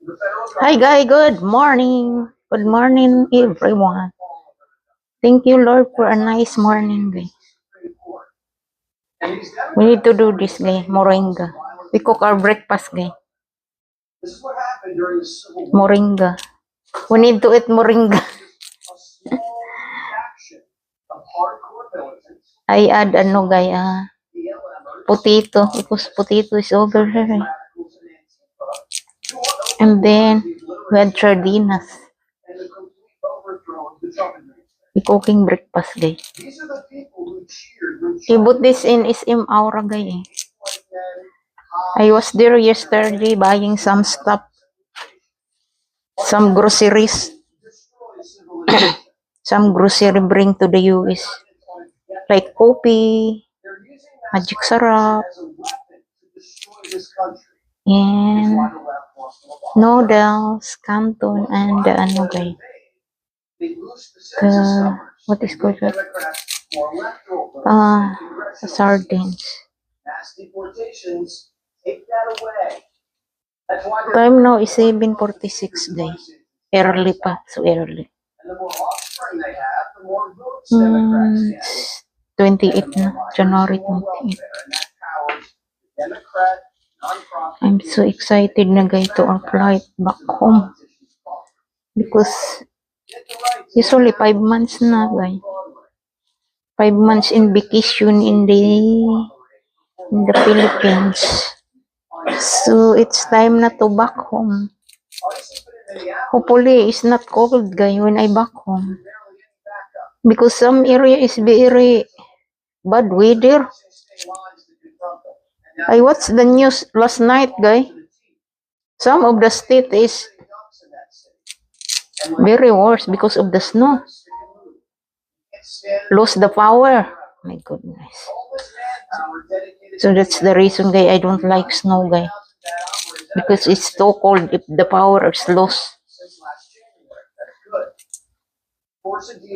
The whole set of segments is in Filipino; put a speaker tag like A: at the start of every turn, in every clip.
A: Hi guys, good morning. Good morning everyone. Thank you Lord for a nice morning guys. We need to do this guys, moringa. We cook our breakfast guys. Moringa. We need to eat moringa. I add ano guys, potato because potato is over here. And then we had sardinas. We cooking breakfast guys. I put this in SM Aura guys. I was there yesterday buying some stuff, some groceries, some grocery bring to the US, like coffee, magic syrup, and noodles, canton, and the ano guys, the what is called that? Sardines. Time now is 7:46 guys. Early pa, so early. 28 na, January 28. I'm so excited na guys to our flight back home. Because usually 5 months na guys. 5 months in vacation in the Philippines. So it's time na to back home. Hopefully it's not cold guys when I back home. Because some area is very bad weather. I watched the news last night guys. Some of the state is very worse because of the snow. Lose the power. My goodness. So that's the reason guys I don't like snow guys. Because it's too cold if the power is lost.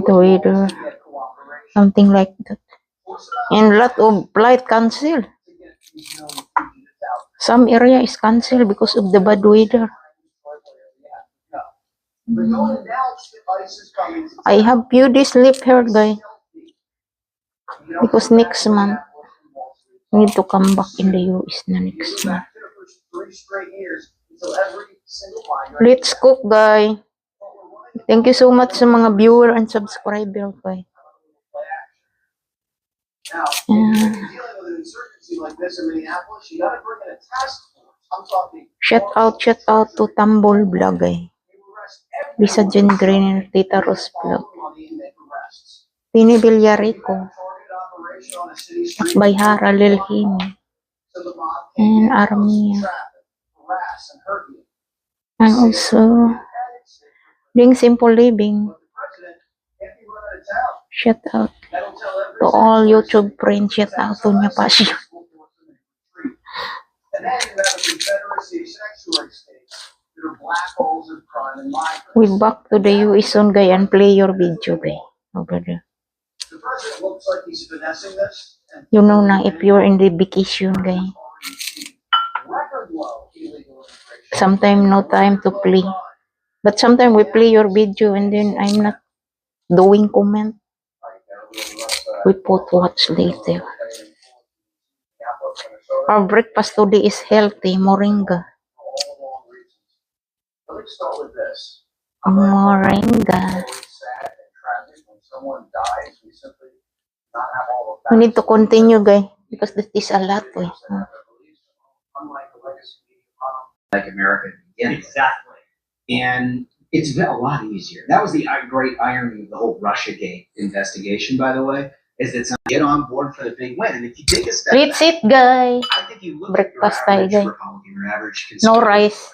A: The weather. Something like that. And a lot of flight cancel. Some area is cancelled because of the bad weather. I have few days left here guys. Because next month, I need to come back in the US na next month. Let's cook guys. Thank you so much sa mga viewer and subscriber guys. Shout out to Tambol Vlog guys. Lisa Jen Green, Tita Rose Vlog. Tini Villarico. Bayhara Lilhimi. And Armia. And also Doing Simple Living. Shout out to all YouTube friends. Shout out to Nya Passion. We back to the US soon guys and play your video guys. Oh brother. You know na if you're in the vacation guys. Sometimes no time to play. But sometimes we play your video and then I'm not doing comment. We put watch later. Our breakfast today is healthy, moringa. Moringa. We need to continue guys because this is a lot.
B: Like America. Yeah, exactly. And it's been a lot easier. That was the great irony of the whole Russiagate investigation, by the way, is that some get on board for the big win. And if you take a step
A: Let's eat guys.
B: I think you look at your average Republican or average
A: no
B: conservative,
A: rice.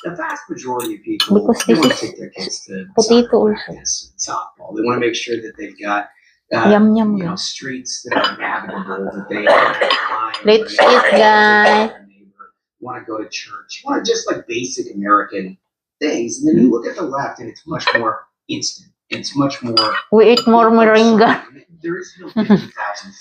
B: the vast majority of people
A: Because
B: they
A: this
B: want to
A: is
B: take their kids to
A: potato
B: soccer practice and softball. They want to make sure that they've got streets that are navigable, that they have
A: Let's eat guys.
B: Want to go to church, want to just like basic American things, and then you look at the left and it's much more instant. It's much more.
A: We eat more moringa.
B: There is no 50,000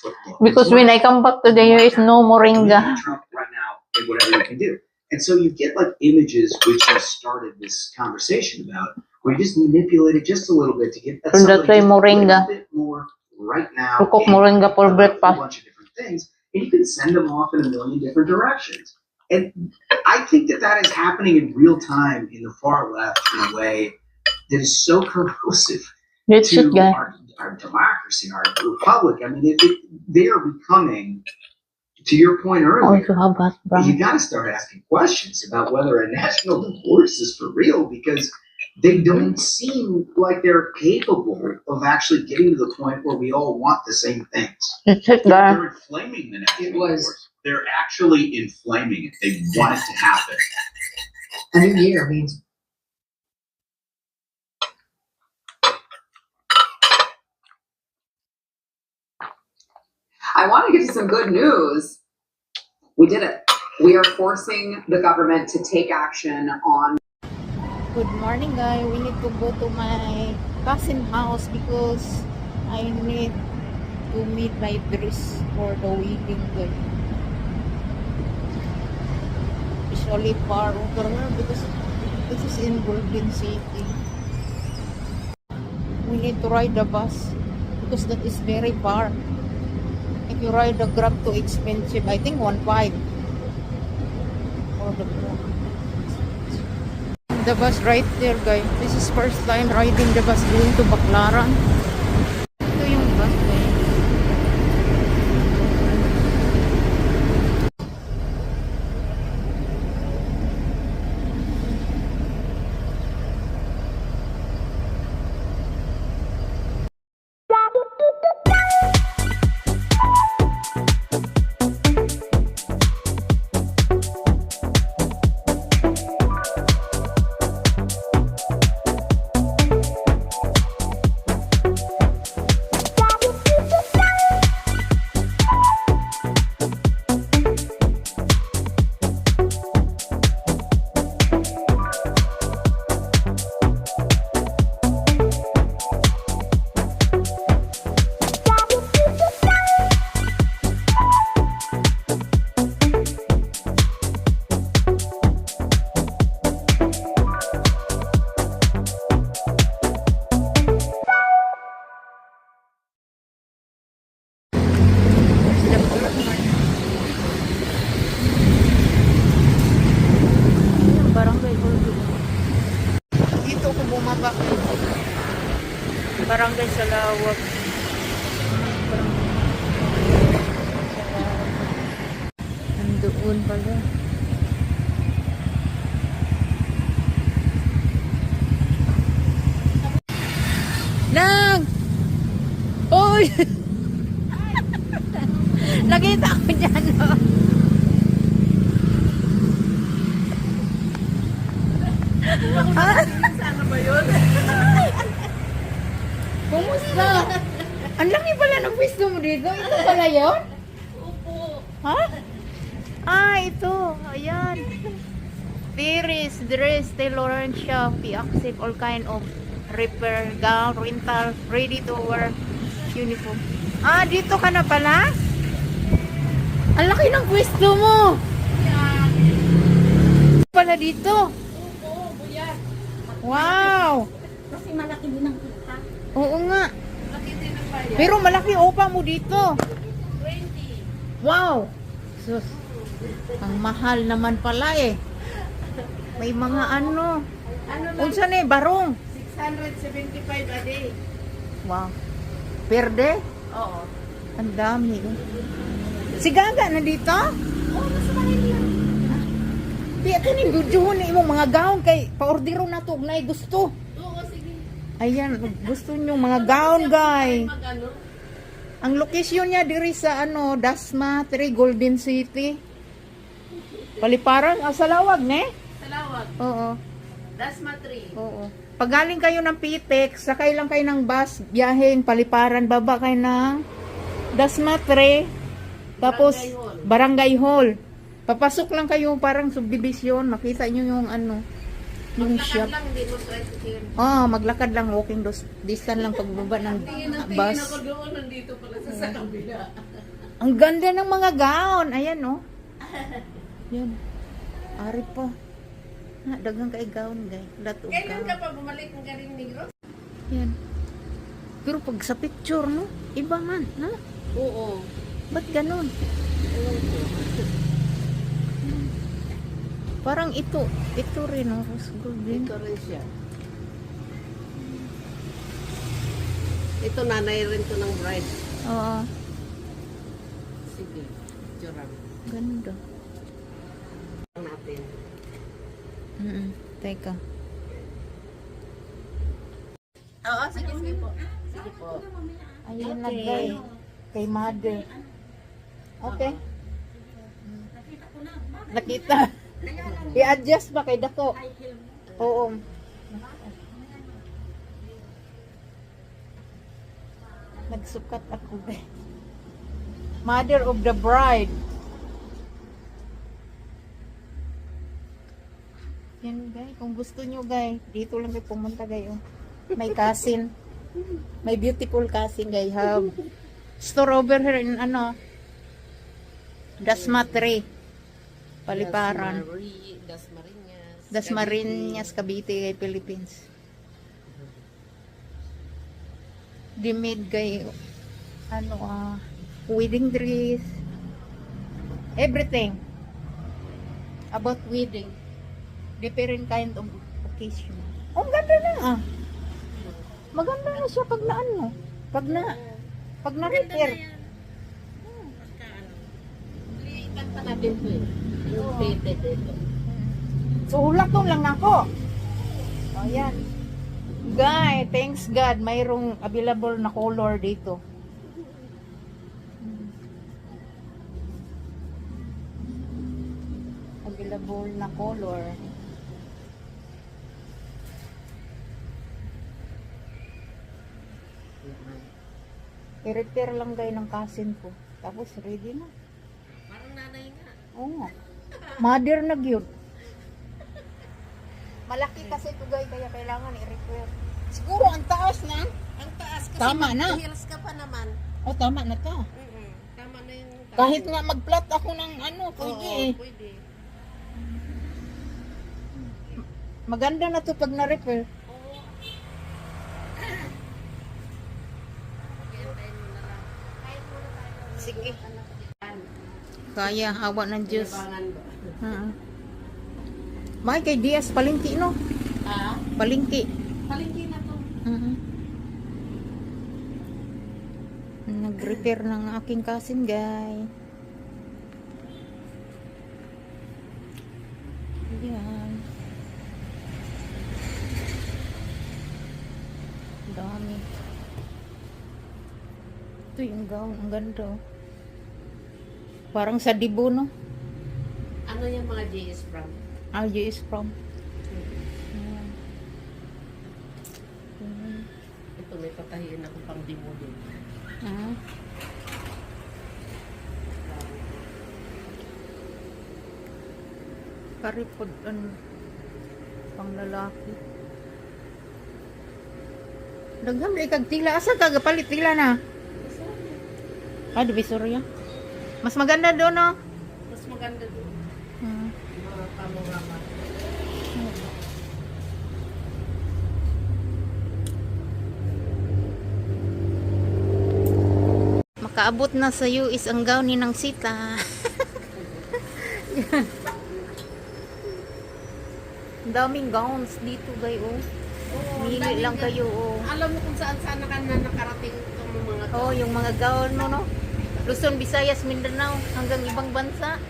B: foot.
A: Because when I come back to the US, no moringa.
B: Trump right now and whatever you can do. And so you get like images, which we started this conversation about, where you just manipulate it just a little bit to get that
A: Don't
B: somebody
A: try
B: just a
A: moringa.
B: little bit more right now.
A: To cook
B: and
A: moringa for
B: a whole
A: breakfast.
B: bunch of different things, and you can send them off in a million different directions. And I think that that is happening in real time in the far left in a way that is so corrosive
A: That's it,
B: to
A: guys.
B: our democracy, our republic. I mean, they are becoming, to your point earlier,
A: Also have hash brown.
B: you got to start asking questions about whether a national divorce is for real, because they don't seem like they're capable of actually getting to the point where we all want the same things.
A: That's it, guys.
C: They're inflaming the national divorce. They're actually inflaming it. They want it to happen.
D: A new year means
E: I want to get to some good news. We did it. We are forcing the government to take action on.
A: Good morning, guys. We need to go to my cousin house because I need to meet my dress for the wedding, guys. It's only far over here because this is in Golden City. We need to ride the bus because that is very far. If you ride the Grab, too expensive. I think 1.5 for the Grab. The bus right there, guys. This is first time riding the bus going to Baclaran. Ito yung bus, guys. Barangay Golden. Dito ako bumaba. Barangay Salawag. Nandoon pala. Nang! Oy! Nakita ko dyan, no?
D: sana ba yun?
A: Kumusta? Ang laki pala ng pwesto mo dito. Ito pala yun?
D: Opo.
A: Ha? Ah, ito. Ayan. Paris, dress, tailoring shop. We accept all kind of repair, gown, rental, ready to wear uniform. Ah, dito ka na pala? Ang laki ng pwesto mo. Pala dito.
D: Opo, buyat.
A: Wow.
D: Kasi malaki din ang kita.
A: Oo nga.
D: Malaki din ang bayad.
A: Pero malaki upa mo dito.
D: 20.
A: Wow. Sus. Ang mahal naman pala eh. May mga ano.
D: Ano lang,
A: Unsa ni barong?
D: 675 a day.
A: Wow. Perde?
D: Oo.
A: Ang dami. Si Gaga na dito?
D: Oo, nasa bahay niya.
A: Di ito ni videohon ni imong mga gown kay pa-ordero na to na gusto.
D: Oo, sige.
A: Ayan, gusto nyo mga gown, guys.
D: Mag-ano?
A: Ang location niya diri sa ano, Dasma 3 Golden City. Paliparan, Salawag, ne?
D: Salawag.
A: Oo.
D: Dasma 3.
A: Oo. Pag galing kayo ng Pitex, sakay lang kayo ng bus, biyahin, Paliparan, baba kayo ng Dasma 3, tapos Barangay Hall. Papasok lang kayo parang subdivision, makita nyo yung ano, yung shop.
D: Lang, hindi mo tricycle.
A: Maglakad lang, walking distance lang pagbaba ng
D: Tingin ako
A: bus.
D: doon, nandito pala sa kabila.
A: Ang ganda ng mga gown. Ayan, oh. Yan. Ari pa. Na, dagang kay gawon, guys. Latog
D: Kailan
A: ka.
D: ka pa bumalik ng galing negro?
A: Yan. Pero pag sa picture, no? Iba man, no?
D: Oo.
A: Ba't ganun? Parang ito rin, no? Rose gold din.
D: Ito rin siya. Ito nanay rin to ng bride.
A: Oo,
D: Sige. Joram.
A: ganda.
D: Natin.
A: Teka.
D: Oo, sige, sige po. Sige po.
A: Ayun na,
D: Okay.
A: guys. Kay mother. Okay. Nakita. I-adjust ba kay Dako? Oo. Nagsukat ako, guys. Mother of the bride. Yan, guys. Kung gusto nyo, guys, dito lang kayo pumunta, guys. Oh. May cousin. May beautiful cousin, guys. Have store over here in, Dasmatre. Paliparan.
D: Dasmariñas.
A: Dasmariñas, Cavite, guys, Philippines. Di made, guys, wedding dress. Everything. About wedding. Different kind of occasion. Oh, ganda na ah. Maganda na siya pag na ano. Pag na-repair.
D: Liitan pa natin to eh. Yung faded ito.
A: So, hulakton lang ako. O, yan. Guy, thanks God, mayroong available na color dito. Available na color. I-repair lang guys ng cousin ko. Tapos ready na.
D: Parang nanay nga.
A: Oo. Mother na yun. Malaki kasi ito guys, kaya kailangan i-repair. Siguro ang taas na.
D: Ang taas kasi
A: Tama na.
D: heels ka pa naman.
A: O, tama na to.
D: Tama na yung taas.
A: Kahit nga mag-plot ako ng pwede
D: Oo,
A: eh.
D: pwede.
A: Maganda na to pag na-repair.
D: Oo. Pagiantayin mo na lang. Kain muna tayo.
A: Sige. Kaya, hawa ng Diyos.
D: Libangan ba?
A: May kay Diaz, palingki no?
D: Ah?
A: Palingki.
D: Palingki na to.
A: Nag-repair ng aking cousin, guys. Yan. Dami. Ito yung gown. Ang ganda, oh. Parang sa dibo, no?
D: Ano yung mga JS from?
A: RJ is from. Yan.
D: Ito may patahiin ako pang demo din.
A: Karipod, pang lalaki. Dagham na ikag tila. Asa ka gapalit tila na? Divisoria. Mas maganda doon, no?
D: Mas maganda doon. Mga pamuraman.
A: Makaabot na sa US ang gown ni ng Sita. Ang daming gowns dito, guys, oh. Mili lang kayo, oh.
D: Alam mo kung saan saan ka na nakarating itong mga
A: Oh, yung mga gown mo, no? Luzon, Visayas, Mindanao, hanggang ibang bansa.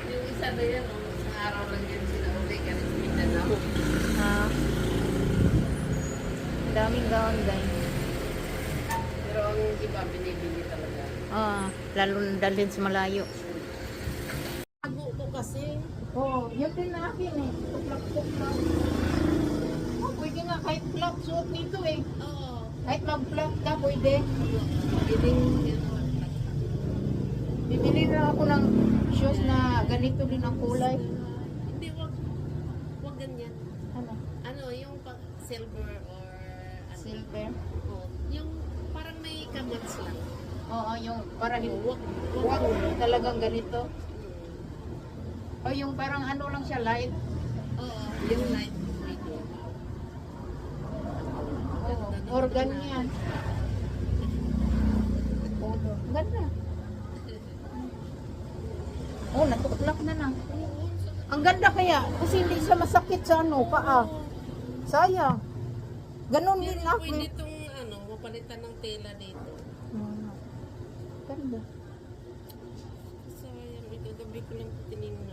D: Yung isa na yan, sa araw lang yan sila uli ka rin sa Mindanao.
A: Ang daming gown, guys.
D: Pero ang iba binibili talaga.
A: Lalo na dalhin sa malayo.
D: Bago ko kasi.
A: Oh, yun din na akin, eh. Tuplak-tuplak. Oh, pwede nga kahit flap suot nito, eh.
D: Oo.
A: Kahit mag-flap ka, pwede.
D: Piling
A: Bibili na ako ng shoes na ganito din ang kulay.
D: Hindi, wag ganyan.
A: Ano?
D: Ano, yung silver or ano.
A: Silver?
D: Oo. Yung parang may kamats lang.
A: Oo, yung parang
D: Wag
A: wag talagang ganito. O yung parang ano lang siya, light.
D: Oo, yung light video.
A: Organ yan. Ganda. Oh, natuklak na na. Ang ganda kaya, kasi hindi siya masakit sa ano, paa. Sayang. Ganon din
D: Pero
A: ako.
D: pwede itong ano, mapalitan ng tela dito.
A: Ganda.
D: Sayang, ikagabi ko lang tinignan.